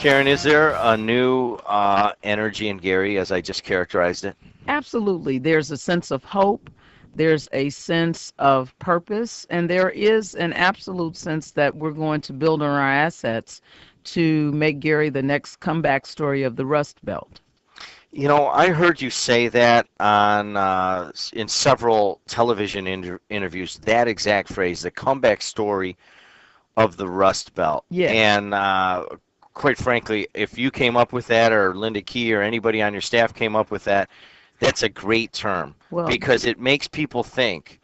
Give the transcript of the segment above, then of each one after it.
Karen, is there a new energy in Gary as I just characterized it? Absolutely. There's a sense of hope, there's a sense of purpose, and there is an absolute sense that we're going to build on our assets to make Gary the next comeback story of the Rust Belt. You know, I heard you say that on in several television interviews, that exact phrase, the comeback story of the Rust Belt. Yes. And quite frankly, if you came up with that, or Linda Key, or anybody on your staff came up with that, that's a great term Well, because it makes people think.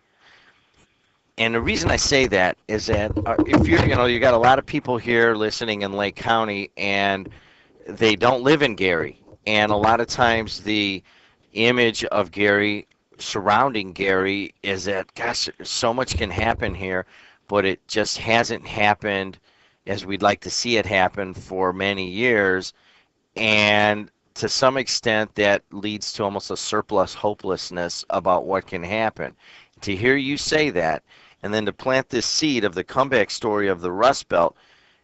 And the reason I say that is that if you're, you got a lot of people here listening in Lake County, and they don't live in Gary. And a lot of times the image of Gary, surrounding Gary, is that, gosh, so much can happen here, but it just hasn't happened as we'd like to see it happen for many years. And to some extent, that leads to almost a surplus hopelessness about what can happen. To hear you say that, and then to plant this seed of the comeback story of the Rust Belt,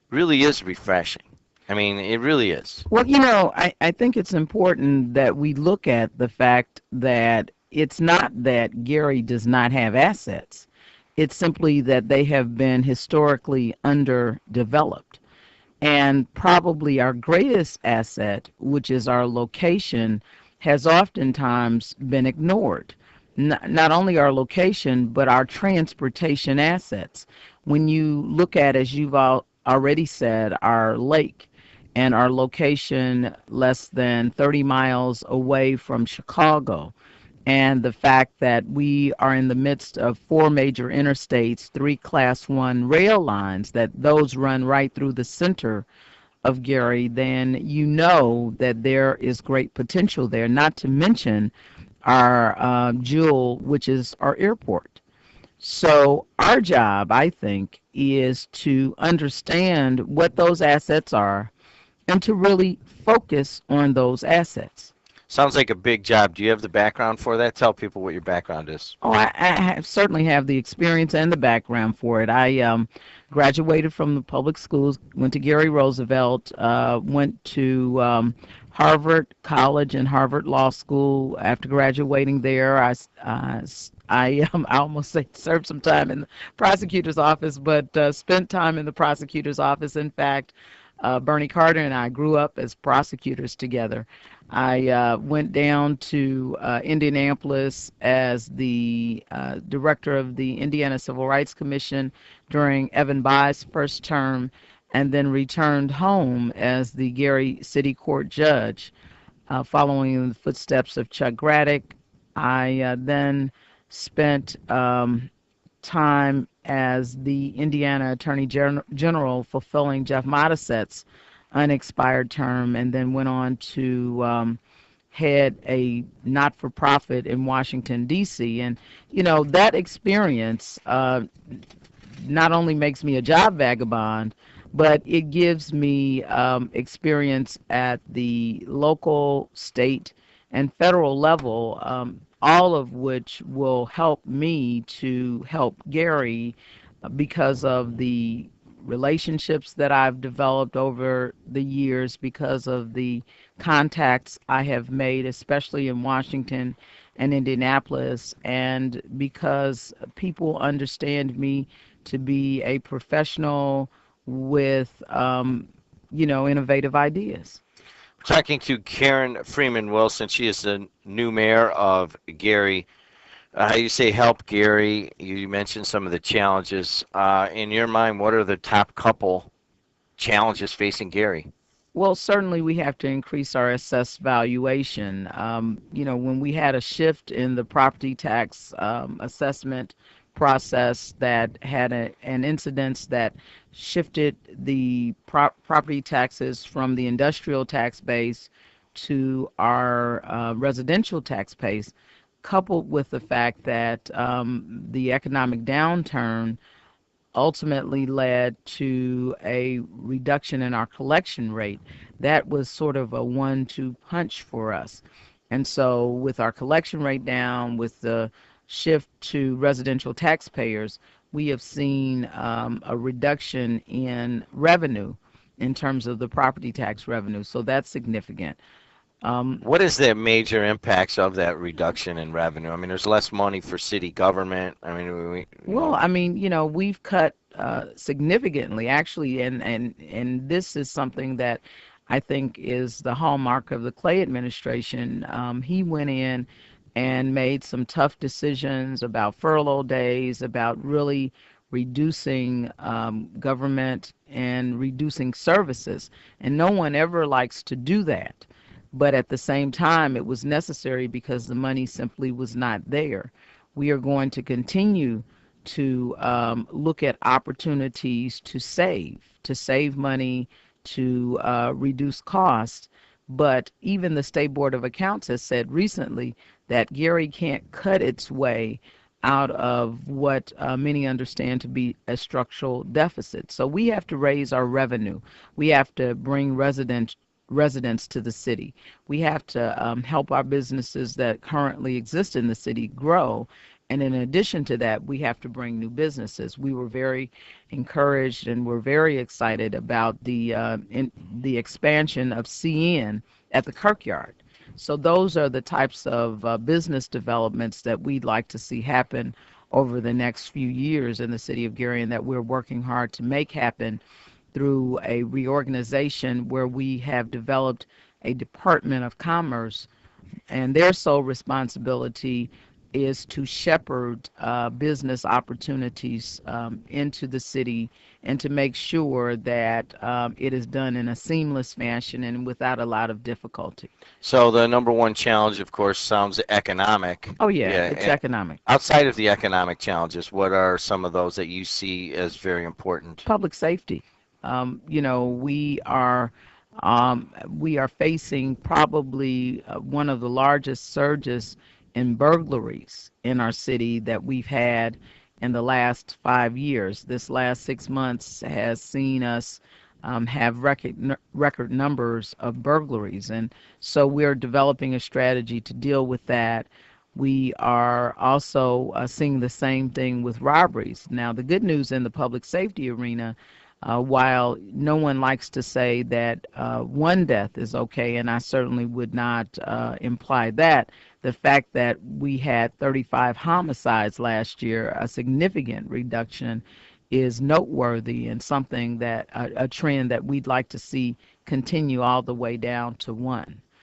really is refreshing. I mean, it really is. well, I think it's important that we look at the fact that it's not that Gary does not have assets. It's simply that they have been historically underdeveloped. And probably our greatest asset, which is our location, has oftentimes been ignored. Not only our location, but our transportation assets. When you look at, as you've already said, our lake and our location less than 30 miles away from Chicago, and the fact that we are in the midst of four major interstates, three Class 1 rail lines, that those run right through the center of Gary, then you know that there is great potential there, not to mention our jewel, which is our airport. So our job, I think, is to understand what those assets are and to really focus on those assets. Sounds like a big job. Do you have the background for that? Tell people what your background is. Oh, certainly have the experience and the background for it. I graduated from the public schools, went to Gary Roosevelt, went to Harvard College and Harvard Law School. After graduating there, I almost say served some time in the prosecutor's office, but spent time in the prosecutor's office. In fact, Bernie Carter and I grew up as prosecutors together. I went down to Indianapolis as the director of the Indiana Civil Rights Commission during Evan Bayh's first term, and then returned home as the Gary City Court judge, following in the footsteps of Chuck Graddick. I then spent time as the Indiana Attorney General, fulfilling Jeff Modissette's unexpired term, and then went on to head a not-for-profit in Washington, D.C. And, that experience not only makes me a job vagabond, but it gives me experience at the local, state, and federal level, all of which will help me to help Gary because of the relationships that I've developed over the years, because of the contacts I have made, especially in Washington and Indianapolis, and because people understand me to be a professional with, innovative ideas. Talking to Karen Freeman Wilson. She is the new mayor of Gary. You say help Gary. You mentioned some of the challenges. In your mind, what are the top couple challenges facing Gary? Well, certainly we have to increase our assessed valuation. When we had a shift in the property tax assessment process that had an incidence that shifted the property taxes from the industrial tax base to our residential tax base, coupled with the fact that the economic downturn ultimately led to a reduction in our collection rate. That was sort of a 1-2 punch for us. And so with our collection rate down, with the shift to residential taxpayers, we have seen a reduction in revenue. in terms of the property tax revenue. So that's significant. Um, What is the major impacts of that reduction in revenue? I mean, there's less money for city government. I mean, you Well, know, I mean, we've cut significantly, actually, and this is something that I think is the hallmark of the Clay administration. He went in and made some tough decisions about furlough days, about really reducing government and reducing services. And no one ever likes to do that. But at the same time, it was necessary because the money simply was not there. We are going to continue to look at opportunities to save money, to reduce costs. But even the State Board of Accounts has said recently that Gary can't cut its way out of what many understand to be a structural deficit. So we have to raise our revenue. We have to bring residents to the city. We have to help our businesses that currently exist in the city grow. And in addition to that, we have to bring new businesses. We were very encouraged and we're very excited about the expansion of CN at the Kirkyard. So those are the types of business developments that we'd like to see happen over the next few years in the city of Gary, and that we're working hard to make happen through a reorganization where we have developed a Department of Commerce, and their sole responsibility is to shepherd business opportunities into the city and to make sure that it is done in a seamless fashion and without a lot of difficulty. so the number one challenge, of course, sounds economic. Oh, yeah, Yeah. it's economic. Outside of the economic challenges, what are some of those that you see as very important? Public safety. You know, we are facing probably one of the largest surges in burglaries in our city that we've had in the last 5 years. This last 6 months has seen us have record numbers of burglaries, and so we're developing a strategy to deal with that. We are also seeing the same thing with robberies. Now, the good news in the public safety arena, while no one likes to say that one death is okay, and I certainly would not imply that, the fact that we had 35 homicides last year, a significant reduction, is noteworthy and something that a trend that we'd like to see continue all the way down to one.